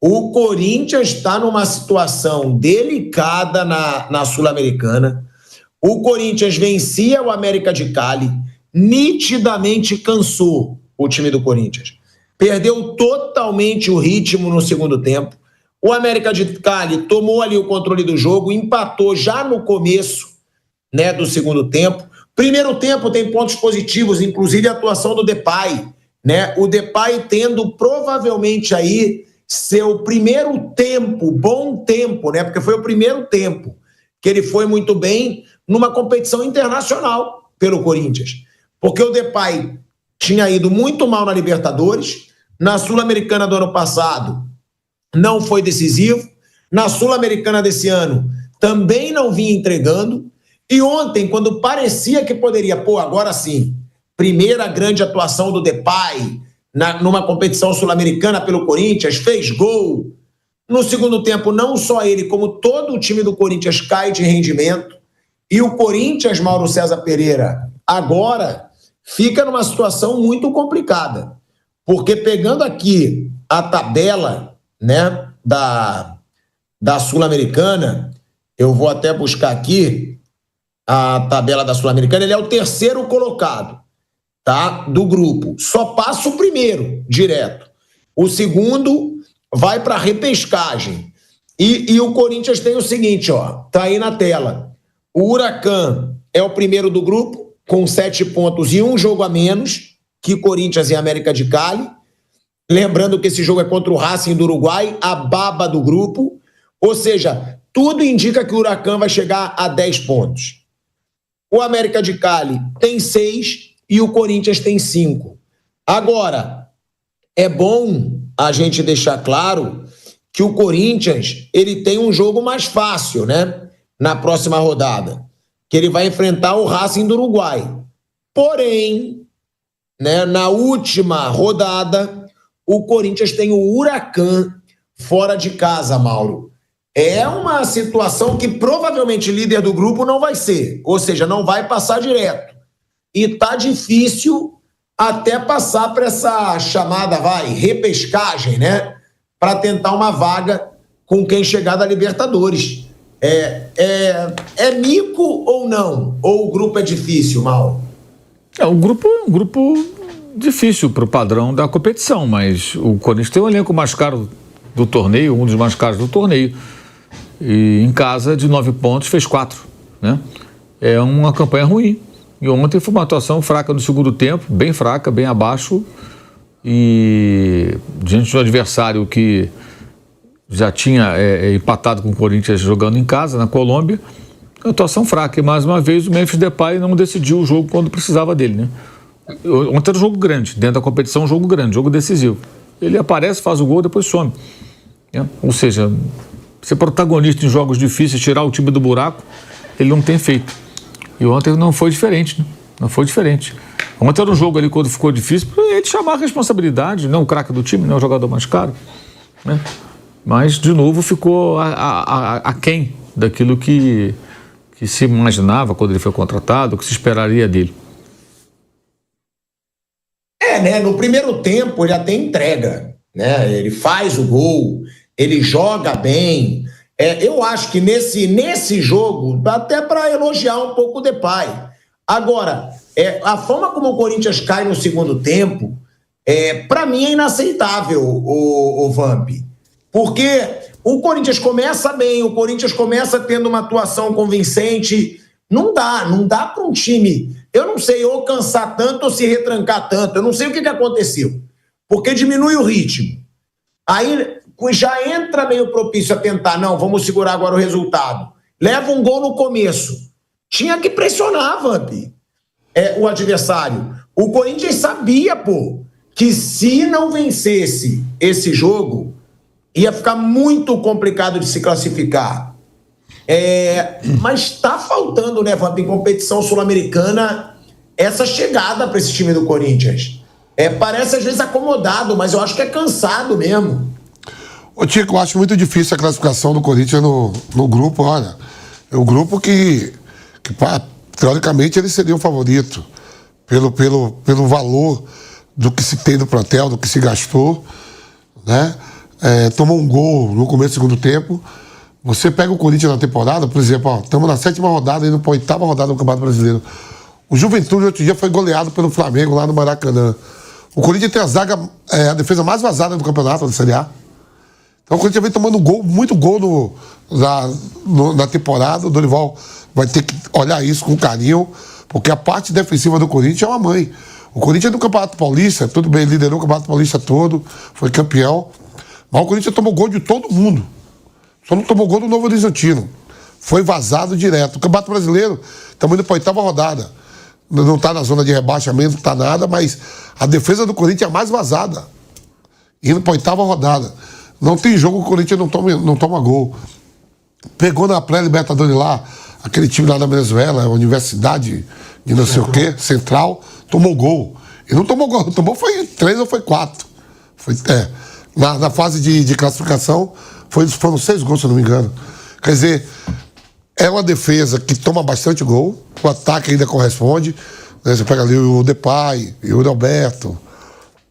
O Corinthians está numa situação delicada na Sul-Americana. O Corinthians vencia o América de Cali, nitidamente cansou o time do Corinthians. Perdeu totalmente o ritmo no segundo tempo. O América de Cali tomou ali o controle do jogo, empatou já no começo, né, do segundo tempo. Primeiro tempo tem pontos positivos, inclusive a atuação do Depay, né? O Depay tendo provavelmente aí seu primeiro tempo, bom tempo, né? Porque foi o primeiro tempo que ele foi muito bem numa competição internacional pelo Corinthians. Porque o Depay tinha ido muito mal na Libertadores, na Sul-Americana do ano passado não foi decisivo, na Sul-Americana desse ano também não vinha entregando, e ontem, quando parecia que poderia, agora sim, primeira grande atuação do Depay numa competição sul-americana pelo Corinthians, fez gol. No segundo tempo, não só ele, como todo o time do Corinthians cai de rendimento. E o Corinthians, Mauro César Pereira, agora fica numa situação muito complicada. Porque pegando aqui a tabela, né, da Sul-Americana, eu vou até buscar aqui a tabela da Sul-Americana, ele é o terceiro colocado, tá, do grupo. Só passa o primeiro direto. O segundo vai para repescagem. E o Corinthians tem o seguinte, ó, tá aí na tela. O Huracan é o primeiro do grupo, com 7 pontos e um jogo a menos que Corinthians e América de Cali. Lembrando que esse jogo é contra o Racing do Uruguai, a baba do grupo. Ou seja, tudo indica que o Huracan vai chegar a 10 pontos. O América de Cali tem 6 e o Corinthians tem 5. Agora, é bom a gente deixar claro que o Corinthians ele tem um jogo mais fácil, né? Na próxima rodada, que ele vai enfrentar o Racing do Uruguai. Porém, né, na última rodada, o Corinthians tem o Huracan fora de casa, Mauro. É uma situação que provavelmente líder do grupo não vai ser, ou seja, não vai passar direto. E tá difícil até passar para essa chamada, repescagem, né? Para tentar uma vaga com quem chegar da Libertadores. É mico ou não? Ou o grupo é difícil, Mauro? O grupo é um grupo difícil para o padrão da competição, mas o Corinthians tem o elenco mais caro do torneio, um dos mais caros do torneio. E em casa, de 9 pontos, fez 4, né? É uma campanha ruim. E ontem foi uma atuação fraca no segundo tempo, bem fraca, bem abaixo. E diante de um adversário que já tinha empatado com o Corinthians jogando em casa, na Colômbia, uma atuação fraca. E mais uma vez o Memphis Depay não decidiu o jogo quando precisava dele, né? Ontem era um jogo grande, dentro da competição, um jogo grande, jogo decisivo. Ele aparece, faz o gol, depois some, né? Ou seja, ser protagonista em jogos difíceis, tirar o time do buraco, ele não tem feito. E ontem não foi diferente, né? Não foi diferente. Ontem era um jogo ali, quando ficou difícil, para ele chamar a responsabilidade, não o craque do time, não o jogador mais caro, né? Mas, de novo, ficou aquém daquilo que se imaginava quando ele foi contratado, que se esperaria dele. Né? No primeiro tempo ele até entrega, né? Ele faz o gol, ele joga bem. Eu acho que nesse jogo dá até para elogiar um pouco o Depay. Agora, a forma como o Corinthians cai no segundo tempo, para mim é inaceitável, o Vamp. Porque o Corinthians começa bem, o Corinthians começa tendo uma atuação convincente. Não dá para um time, eu não sei, ou cansar tanto ou se retrancar tanto. Eu não sei o que aconteceu. Porque diminui o ritmo. Aí já entra meio propício a tentar, não, vamos segurar agora o resultado. Leva um gol no começo. Tinha que pressionar, Vamp, o adversário. O Corinthians sabia, que se não vencesse esse jogo, ia ficar muito complicado de se classificar. Mas está faltando, né, Vamp, em competição sul-americana, essa chegada para esse time do Corinthians. Parece às vezes acomodado, mas eu acho que é cansado mesmo. Ô Tico, eu acho muito difícil a classificação do Corinthians no grupo. Olha, é um grupo que teoricamente ele seria o favorito pelo valor do que se tem no plantel, do que se gastou, né? tomou um gol no começo do segundo tempo. Você pega o Corinthians na temporada, por exemplo, estamos na 7ª rodada, indo para a 8ª rodada do Campeonato Brasileiro. O Juventude outro dia foi goleado pelo Flamengo lá no Maracanã. O Corinthians tem a defesa mais vazada do campeonato da Série A. Então o Corinthians vem tomando muito gol na temporada. O Dorival vai ter que olhar isso com carinho, porque a parte defensiva do Corinthians é uma mãe. O Corinthians no Campeonato Paulista, tudo bem, liderou o Campeonato Paulista todo, foi campeão, mas o Corinthians tomou gol de todo mundo. Só não tomou gol do Novo Horizontino. Foi vazado direto. O Campeonato Brasileiro, estamos indo para a 8ª rodada. Não está na zona de rebaixamento, não está nada, mas a defesa do Corinthians é a mais vazada. Indo para a 8ª rodada. Não tem jogo que o Corinthians não toma gol. Pegou na pré-Libertadores lá, aquele time lá da Venezuela, a Universidade de não sei o quê, Central, tomou gol. E não tomou gol, tomou foi 3 ou foi 4. Na fase de classificação, foram 6 gols, se eu não me engano. Quer dizer, é uma defesa que toma bastante gol, o ataque ainda corresponde. Né? Você pega ali o Depay, o Yuri Alberto,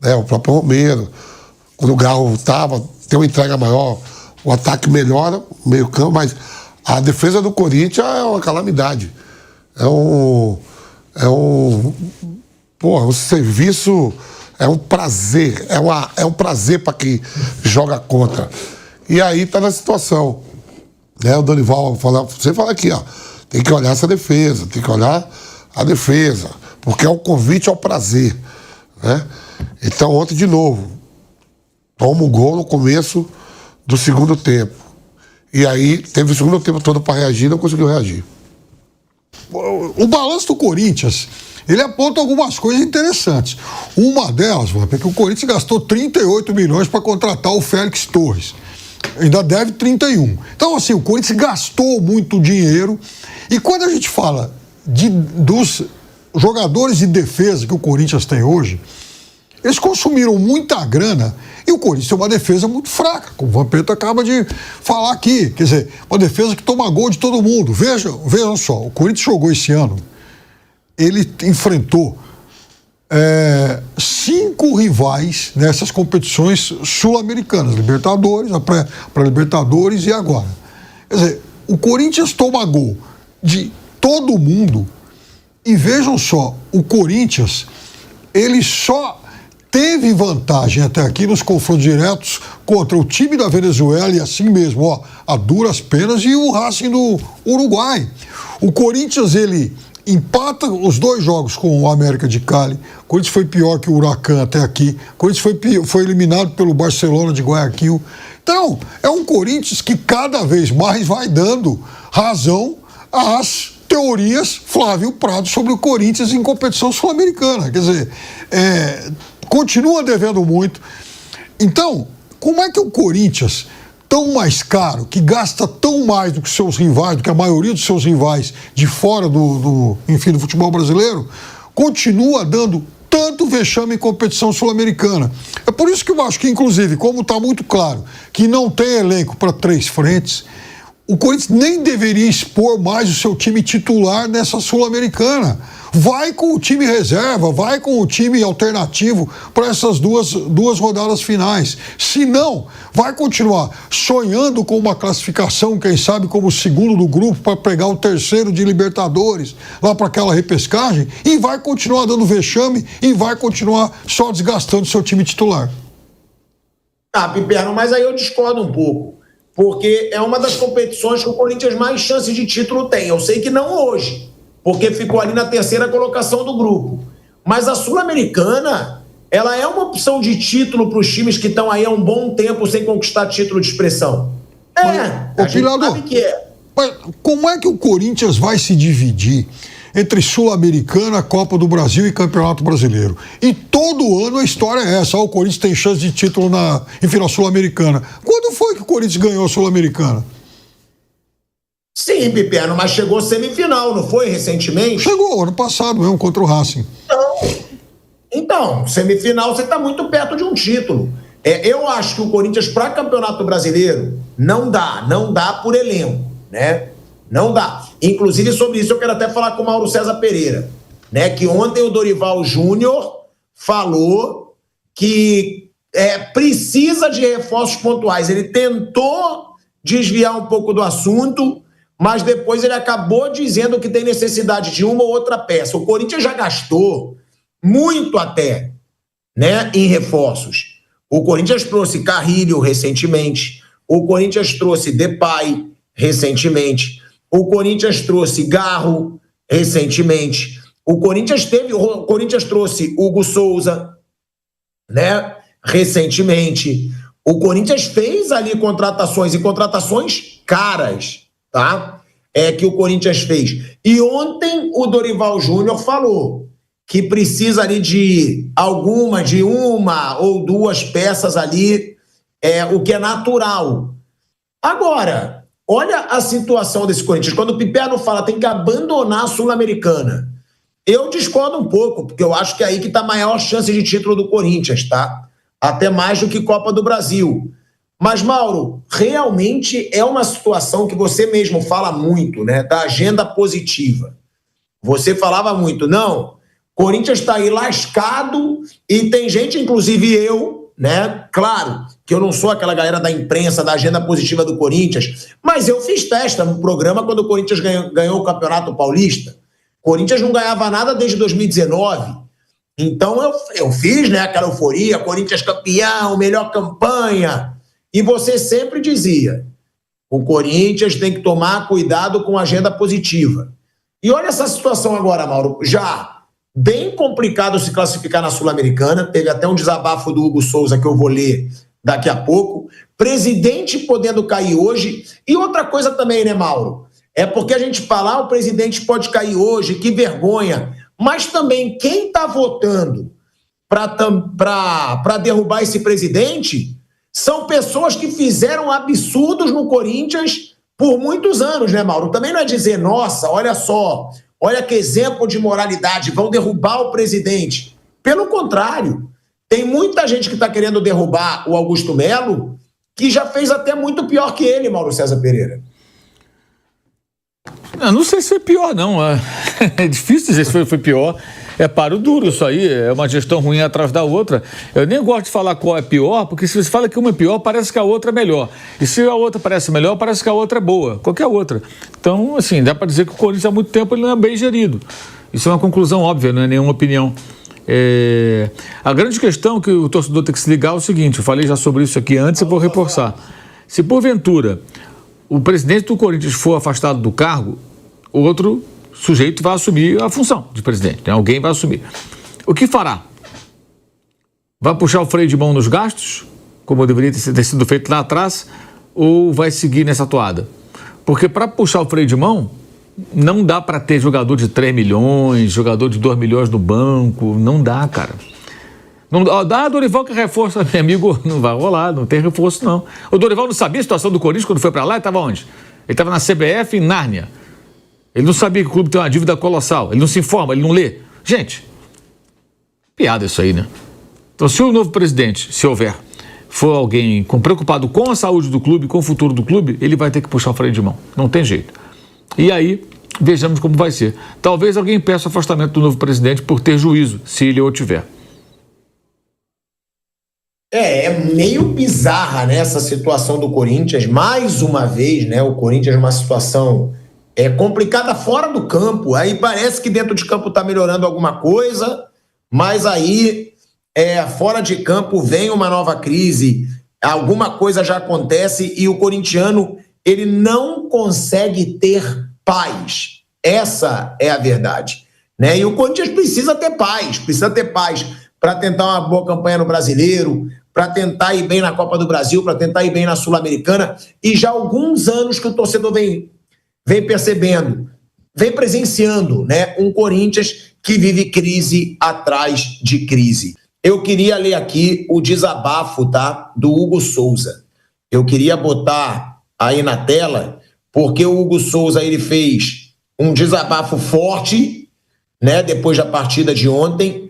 né? O próprio Romero. Quando o Galo tem uma entrega maior, o ataque melhora, o meio campo, mas a defesa do Corinthians é uma calamidade. É um serviço, é um prazer, é um prazer para quem joga contra. E aí tá na situação. Né? O Dorival você fala aqui, ó, tem que olhar essa defesa, tem que olhar a defesa, porque é um convite ao prazer. Né? Então ontem de novo, toma o gol no começo do segundo tempo. E aí teve o segundo tempo todo para reagir, não conseguiu reagir. O balanço do Corinthians, ele aponta algumas coisas interessantes. Uma delas, é que o Corinthians gastou 38 milhões para contratar o Félix Torres. Ainda deve 31. Então, assim, o Corinthians gastou muito dinheiro. E quando a gente fala dos jogadores de defesa que o Corinthians tem hoje, eles consumiram muita grana e o Corinthians tem uma defesa muito fraca, como o Vampeta acaba de falar aqui. Quer dizer, uma defesa que toma gol de todo mundo. Vejam só, o Corinthians jogou esse ano, ele enfrentou 5 rivais nessas competições sul-americanas, Libertadores, a pré-Libertadores e agora. Quer dizer, o Corinthians toma gol de todo mundo e vejam só, o Corinthians, ele só teve vantagem até aqui nos confrontos diretos contra o time da Venezuela e assim mesmo, ó, a duras penas, e o Racing do Uruguai. O Corinthians, ele empata os 2 jogos com o América de Cali. O Corinthians foi pior que o Huracan até aqui. O Corinthians foi eliminado pelo Barcelona de Guayaquil. Então, é um Corinthians que cada vez mais vai dando razão às teorias Flávio Prado sobre o Corinthians em competição sul-americana. Quer dizer, continua devendo muito. Então, como é que o Corinthians, tão mais caro, que gasta tão mais do que seus rivais, do que a maioria dos seus rivais de fora do futebol brasileiro, continua dando tanto vexame em competição sul-americana? É por isso que eu acho que, inclusive, como está muito claro que não tem elenco para 3 frentes, o Corinthians nem deveria expor mais o seu time titular nessa sul-americana. Vai com o time reserva, vai com o time alternativo para essas duas rodadas finais. Se não, vai continuar sonhando com uma classificação, quem sabe como segundo do grupo, para pegar o 3º de Libertadores, lá para aquela repescagem, e vai continuar dando vexame e vai continuar só desgastando seu time titular. Piperno, mas aí eu discordo um pouco, porque é uma das competições que o Corinthians mais chances de título tem. Eu sei que não hoje, porque ficou ali na 3ª colocação do grupo. Mas a Sul-Americana, ela é uma opção de título para os times que estão aí há um bom tempo sem conquistar título de expressão. A gente sabe que é. Mas como é que o Corinthians vai se dividir entre Sul-Americana, Copa do Brasil e Campeonato Brasileiro? E todo ano a história é essa. O Corinthians tem chance de título na Sul-Americana. Quando foi que o Corinthians ganhou a Sul-Americana? Sim, Piperno, mas chegou semifinal, não foi recentemente? Chegou, ano passado mesmo, contra o Racing. Então, semifinal você está muito perto de um título. Eu acho que o Corinthians, para Campeonato Brasileiro, não dá por elenco, né? Não dá. Inclusive, sobre isso eu quero até falar com o Mauro César Pereira, né? Que ontem o Dorival Júnior falou que precisa de reforços pontuais. Ele tentou desviar um pouco do assunto, mas depois ele acabou dizendo que tem necessidade de uma ou outra peça. O Corinthians já gastou muito até, né, em reforços. O Corinthians trouxe Carrilho recentemente, o Corinthians trouxe Depay recentemente, o Corinthians trouxe Garro recentemente, o Corinthians trouxe Hugo Souza, né, recentemente. O Corinthians fez ali contratações, e contratações caras, tá? Que o Corinthians fez. E ontem o Dorival Júnior falou que precisa ali de uma ou duas peças ali, o que é natural. Agora, olha a situação desse Corinthians. Quando o Piperno fala tem que abandonar a Sul-Americana, eu discordo um pouco, porque eu acho que é aí que está a maior chance de título do Corinthians, tá? Até mais do que Copa do Brasil. Mas, Mauro, realmente é uma situação que você mesmo fala muito, né? Da agenda positiva. Você falava muito, não, Corinthians está aí lascado e tem gente, inclusive eu, né? Claro que eu não sou aquela galera da imprensa, da agenda positiva do Corinthians, mas eu fiz festa no programa quando o Corinthians ganhou o Campeonato Paulista. O Corinthians não ganhava nada desde 2019. Então eu fiz, né, aquela euforia, Corinthians campeão, melhor campanha. E você sempre dizia, o Corinthians tem que tomar cuidado com a agenda positiva. E olha essa situação agora, Mauro, já bem complicado se classificar na Sul-Americana, teve até um desabafo do Hugo Souza que eu vou ler daqui a pouco, presidente podendo cair hoje, e outra coisa também, né, Mauro, é porque a gente fala, o presidente pode cair hoje, que vergonha, mas também quem está votando para derrubar esse presidente são pessoas que fizeram absurdos no Corinthians por muitos anos, né, Mauro? Também não é dizer, nossa, olha só, olha que exemplo de moralidade, vão derrubar o presidente. Pelo contrário, tem muita gente que está querendo derrubar o Augusto Melo que já fez até muito pior que ele, Mauro César Pereira. Eu não sei se foi pior, não. É difícil dizer se foi pior. É paro duro isso aí, é uma gestão ruim atrás da outra. Eu nem gosto de falar qual é pior, porque se você fala que uma é pior, parece que a outra é melhor. E se a outra parece melhor, parece que a outra é boa, qualquer outra. Então, assim, dá para dizer que o Corinthians há muito tempo ele não é bem gerido. Isso é uma conclusão óbvia, não é nenhuma opinião. A grande questão que o torcedor tem que se ligar é o seguinte, eu falei já sobre isso aqui antes e vou reforçar. Se porventura o presidente do Corinthians for afastado do cargo, outro sujeito vai assumir a função de presidente, né? Alguém vai assumir. O que fará? Vai puxar o freio de mão nos gastos, como deveria ter sido feito lá atrás, ou vai seguir nessa toada? Porque para puxar o freio de mão, não dá para ter jogador de 3 milhões, jogador de 2 milhões no banco, não dá, cara. Não dá, Dorival que reforça, meu amigo, não vai rolar, não tem reforço não. O Dorival não sabia a situação do Corinthians quando foi para lá, ele estava onde? Ele estava na CBF em Nárnia. Ele não sabia que o clube tem uma dívida colossal, ele não se informa, ele não lê. Gente, piada isso aí, né? Então, se o novo presidente, se houver, for alguém preocupado com a saúde do clube, com o futuro do clube, ele vai ter que puxar o freio de mão, não tem jeito. E aí, vejamos como vai ser. Talvez alguém peça o afastamento do novo presidente por ter juízo, se ele o tiver. É meio bizarra, né, essa situação do Corinthians, mais uma vez, né, o Corinthians numa situação complicada fora do campo, aí parece que dentro de campo está melhorando alguma coisa, mas aí fora de campo vem uma nova crise, alguma coisa já acontece e o corintiano, ele não consegue ter paz, essa é a verdade, né, e o Corinthians precisa ter paz para tentar uma boa campanha no Brasileiro, para tentar ir bem na Copa do Brasil, para tentar ir bem na Sul-Americana, e já há alguns anos que o torcedor vem percebendo, vem presenciando, né, um Corinthians que vive crise atrás de crise. Eu queria ler aqui o desabafo, tá, do Hugo Souza. Eu queria botar aí na tela, porque o Hugo Souza ele fez um desabafo forte, né, depois da partida de ontem.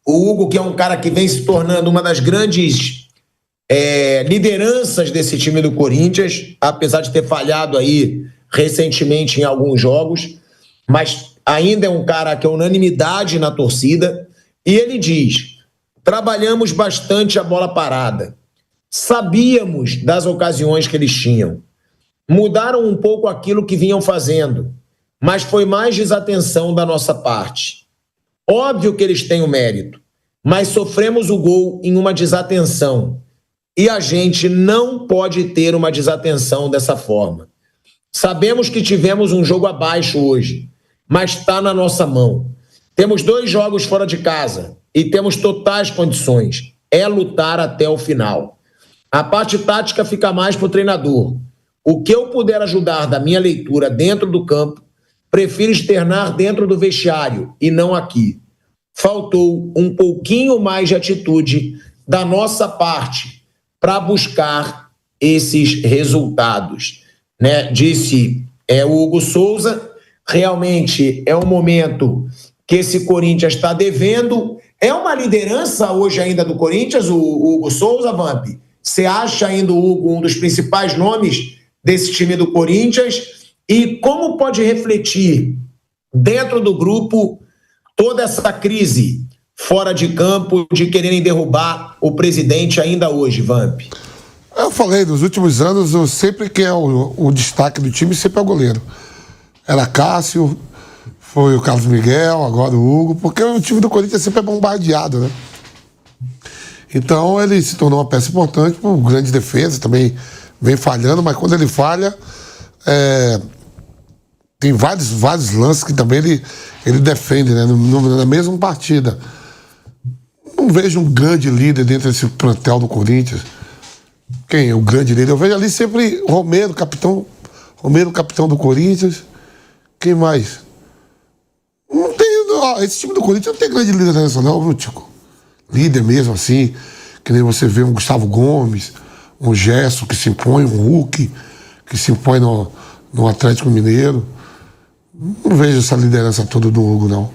O Hugo, que é um cara que vem se tornando uma das grandes lideranças desse time do Corinthians, apesar de ter falhado aí recentemente em alguns jogos, mas ainda é um cara que é unanimidade na torcida, e ele diz, trabalhamos bastante a bola parada. Sabíamos das ocasiões que eles tinham. Mudaram um pouco aquilo que vinham fazendo, mas foi mais desatenção da nossa parte. Óbvio que eles têm o mérito, mas sofremos o gol em uma desatenção. E a gente não pode ter uma desatenção dessa forma. Sabemos que tivemos um jogo abaixo hoje, mas está na nossa mão. Temos 2 jogos fora de casa e temos totais condições. É lutar até o final. A parte tática fica mais para o treinador. O que eu puder ajudar da minha leitura dentro do campo, prefiro externar dentro do vestiário e não aqui. Faltou um pouquinho mais de atitude da nossa parte para buscar esses resultados, né? Disse o Hugo Souza. Realmente é um momento que esse Corinthians está devendo. É uma liderança hoje ainda do Corinthians, o Hugo Souza, Vamp? Você acha ainda o Hugo um dos principais nomes desse time do Corinthians? E como pode refletir dentro do grupo toda essa crise fora de campo de quererem derrubar o presidente ainda hoje, Vamp? Eu falei, nos últimos anos, sempre que é o destaque do time, sempre é o goleiro. Era Cássio, foi o Carlos Miguel, agora o Hugo, porque o time do Corinthians sempre é bombardeado, né? Então ele se tornou uma peça importante por grande defesa, também vem falhando, mas quando ele falha, tem vários lances que também ele defende, né? Na mesma partida. Não vejo um grande líder dentro desse plantel do Corinthians. Quem é o grande líder? Eu vejo ali sempre Romero, capitão do Corinthians. Quem mais? Não tem. Esse time do Corinthians não tem grande líder nessa, não, viu, Tico? Líder mesmo, assim, que nem você vê um Gustavo Gomes, um Gerson que se impõe, um Hulk que se impõe no Atlético Mineiro. Não vejo essa liderança toda do Hugo, não.